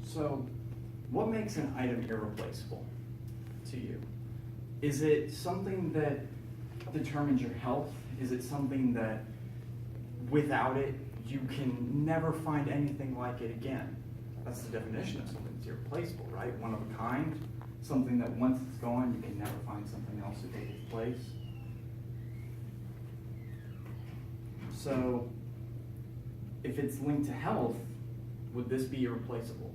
So, what makes an item irreplaceable to you? Is it something that determines your health? Is it something that without it, you can never find anything like it again? That's the definition of something that's irreplaceable, right? One of a kind, something that once it's gone, you can never find something else to take its place. So, if it's linked to health, would this be irreplaceable?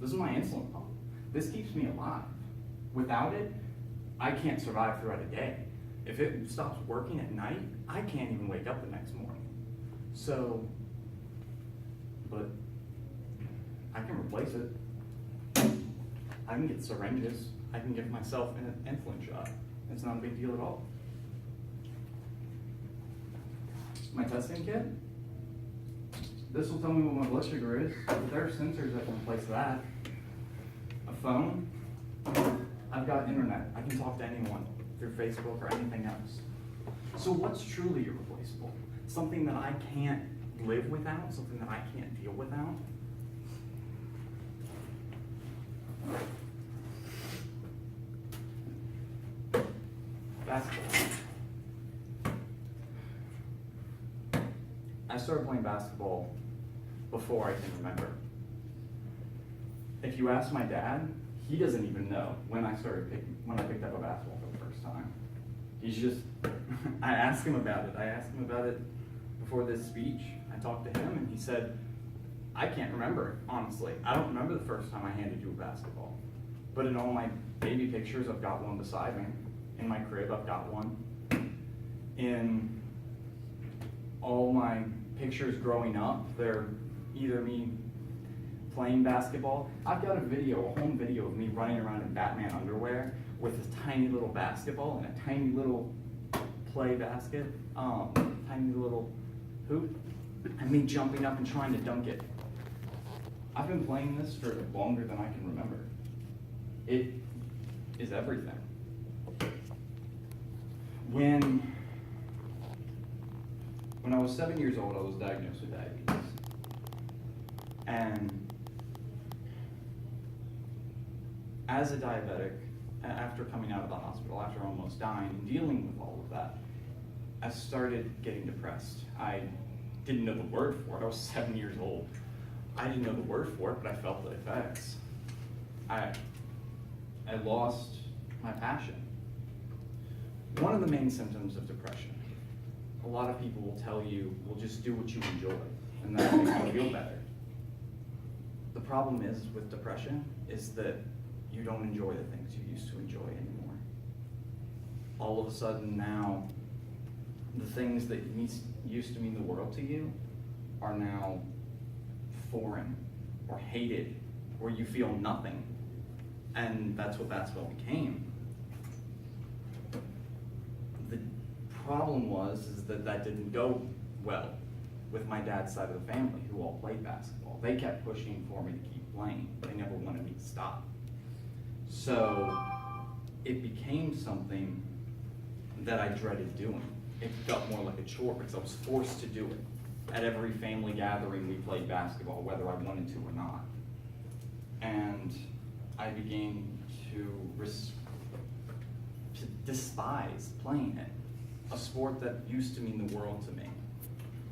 This is my insulin pump. This keeps me alive. Without it, I can't survive throughout a day. If it stops working at night, I can't even wake up the next morning. So, but I can replace it. I can get syringes. I can give myself an insulin shot. It's not a big deal at all. My testing kit, this will tell me what my blood sugar is. But there are sensors that can replace that. A phone, I've got internet. I can talk to anyone through Facebook or anything else. So what's truly irreplaceable? Something that I can't live without, something that I can't deal without? Basketball. I started playing basketball before I can remember. If you ask my dad, he doesn't even know when I picked up a basketball for the first time. He's just, I asked him about it. I asked him about it before this speech. I talked to him and he said, I can't remember, honestly. I don't remember the first time I handed you a basketball. But in all my baby pictures, I've got one beside me. In my crib, I've got one. In all my pictures growing up, they're either me playing basketball. I've got a home video of me running around in Batman underwear with a tiny little basketball and a tiny little play basket, tiny little hoop, and me jumping up and trying to dunk it. I've been playing this for longer than I can remember. It is everything. When I was 7 years old, I was diagnosed with diabetes. And as a diabetic, after coming out of the hospital, after almost dying and dealing with all of that, I started getting depressed. I didn't know the word for it. I was 7 years old. I didn't know the word for it, but I felt the effects. I lost my passion. One of the main symptoms of depression, a lot of people will tell you, well, just do what you enjoy, and that makes you feel better. The problem is with depression is that you don't enjoy the things you used to enjoy anymore. All of a sudden now, the things that used to mean the world to you are now foreign or hated, or you feel nothing. And that's what basketball became. The problem was that didn't go well with my dad's side of the family, who all played basketball. They kept pushing for me to keep playing. They never wanted me to stop. So it became something that I dreaded doing. It felt more like a chore because I was forced to do it. At every family gathering, we played basketball, whether I wanted to or not. And I began to despise playing it. A sport that used to mean the world to me,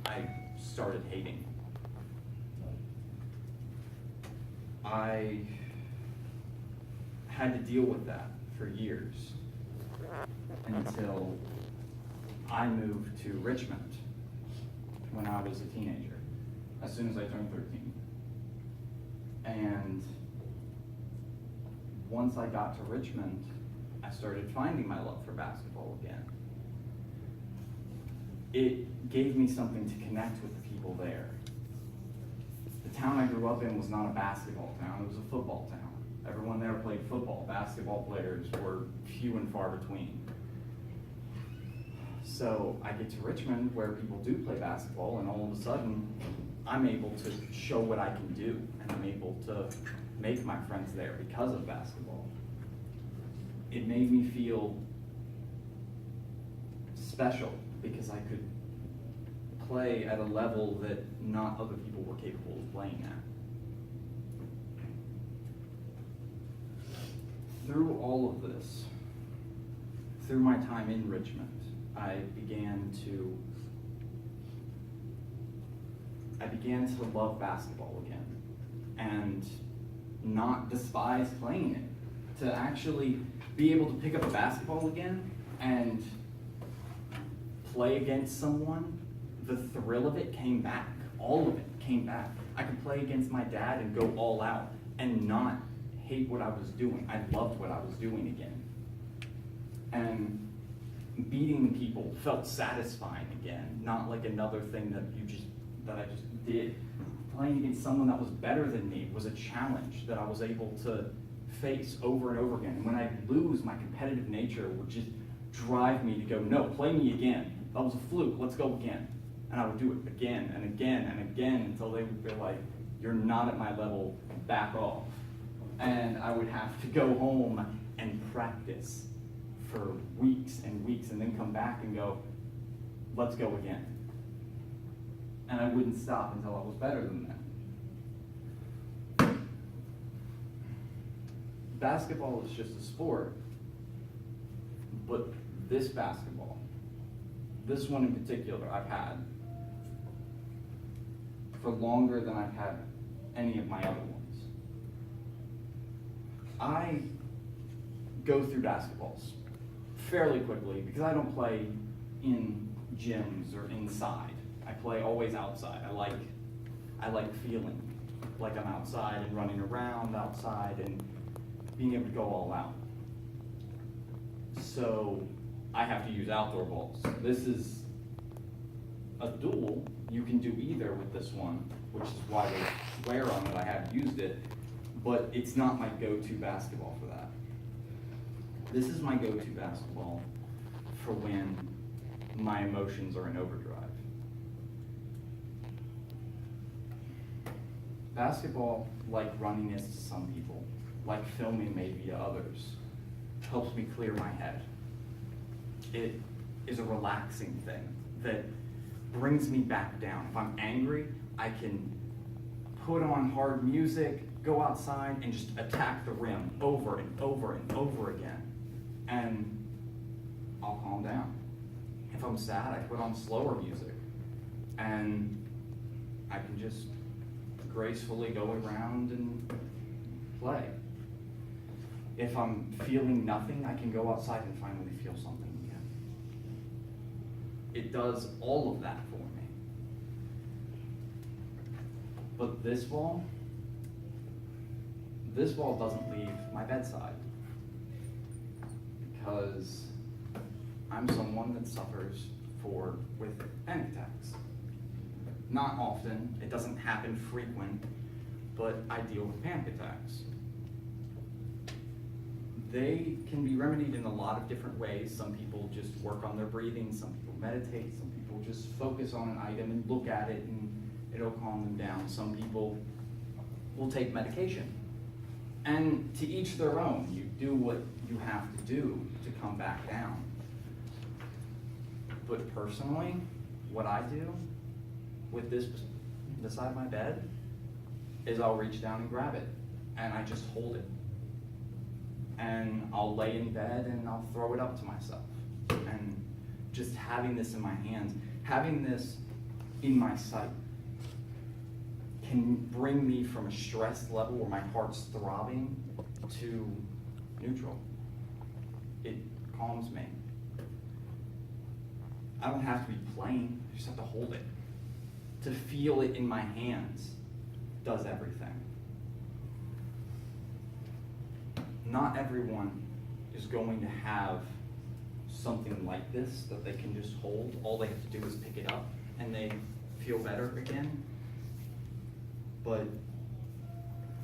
I started hating. I had to deal with that for years until I moved to Richmond when I was a teenager, as soon as I turned 13. And once I got to Richmond, I started finding my love for basketball again. It gave me something to connect with the people there. The town I grew up in was not a basketball town, it was a football town. Everyone there played football. Basketball players were few and far between. So I get to Richmond where people do play basketball, and all of a sudden I'm able to show what I can do, and I'm able to make my friends there because of basketball. It made me feel special because I could play at a level that not other people were capable of playing at. through all of this, through my time in Richmond, I began to love basketball again and not despise playing it. To actually be able to pick up a basketball again and play against someone, the thrill of it came back. All of it came back. I could play against my dad and go all out and not hate what I was doing. I loved what I was doing again. And beating people felt satisfying again, not like another thing that I just did. Playing against someone that was better than me was a challenge that I was able to face over and over again. And when I lose, my competitive nature would just drive me to go, no, play me again. That was a fluke, let's go again. And I would do it again and again and again until they would feel like, you're not at my level, back off. And I would have to go home and practice for weeks and weeks and then come back and go, let's go again. And I wouldn't stop until I was better than them. Basketball is just a sport, but this basketball, this one in particular, I've had for longer than I've had any of my other ones. I go through basketballs fairly quickly because I don't play in gyms or inside. I play always outside. I like feeling like I'm outside and running around outside and being able to go all out. So I have to use outdoor balls. This is a dual. You can do either with this one, which is why they swear on it. I have used it, but it's not my go-to basketball for that. This is my go-to basketball for when my emotions are in overdrive. Basketball, like running is to some people, like filming maybe to others, helps me clear my head. It is a relaxing thing that brings me back down. If I'm angry, I can put on hard music, go outside, and just attack the rim over and over and over again. And I'll calm down. If I'm sad, I put on slower music. And I can just gracefully go around and play. If I'm feeling nothing, I can go outside and finally feel something again. It does all of that for me. But this ball doesn't leave my bedside because I'm someone that suffers with panic attacks. Not often, it doesn't happen frequent, but I deal with panic attacks. They can be remedied in a lot of different ways. Some people just work on their breathing, some people meditate, some people just focus on an item and look at it and it'll calm them down. Some people will take medication. And to each their own. You do what you have to do to come back down. But personally, what I do with this beside my bed is I'll reach down and grab it and I just hold it. And I'll lay in bed and I'll throw it up to myself. And just having this in my hands, having this in my sight can bring me from a stress level where my heart's throbbing to neutral. It calms me. I don't have to be playing, I just have to hold it. To feel it in my hands does everything. Not everyone is going to have something like this that they can just hold. All they have to do is pick it up and they feel better again. But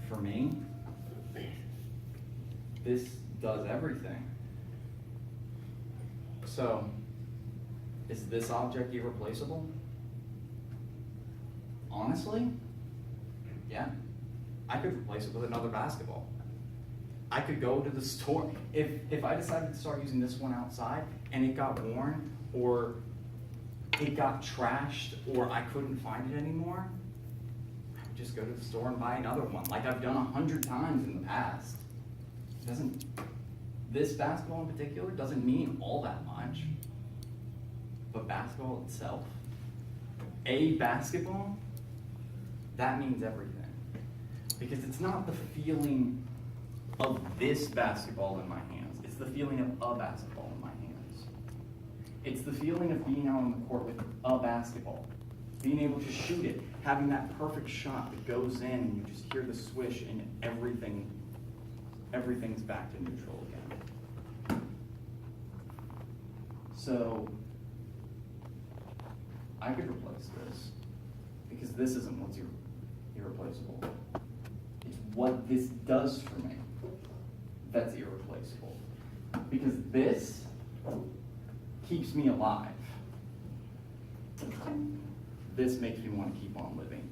for me, this does everything. So, is this object irreplaceable? Honestly, yeah. I could replace it with another basketball. I could go to the store. If I decided to start using this one outside and it got worn or it got trashed or I couldn't find it anymore, I would just go to the store and buy another one like I've done 100 times in the past. It doesn't This basketball in particular doesn't mean all that much, but basketball itself, a basketball, that means everything. Because it's not the feeling of this basketball in my hands, it's the feeling of a basketball in my hands. It's the feeling of being out on the court with a basketball, being able to shoot it, having that perfect shot that goes in and you just hear the swish and everything's back to neutral again. So, I could replace this, because this isn't what's irreplaceable. It's what this does for me that's irreplaceable. Because this keeps me alive. This makes me want to keep on living.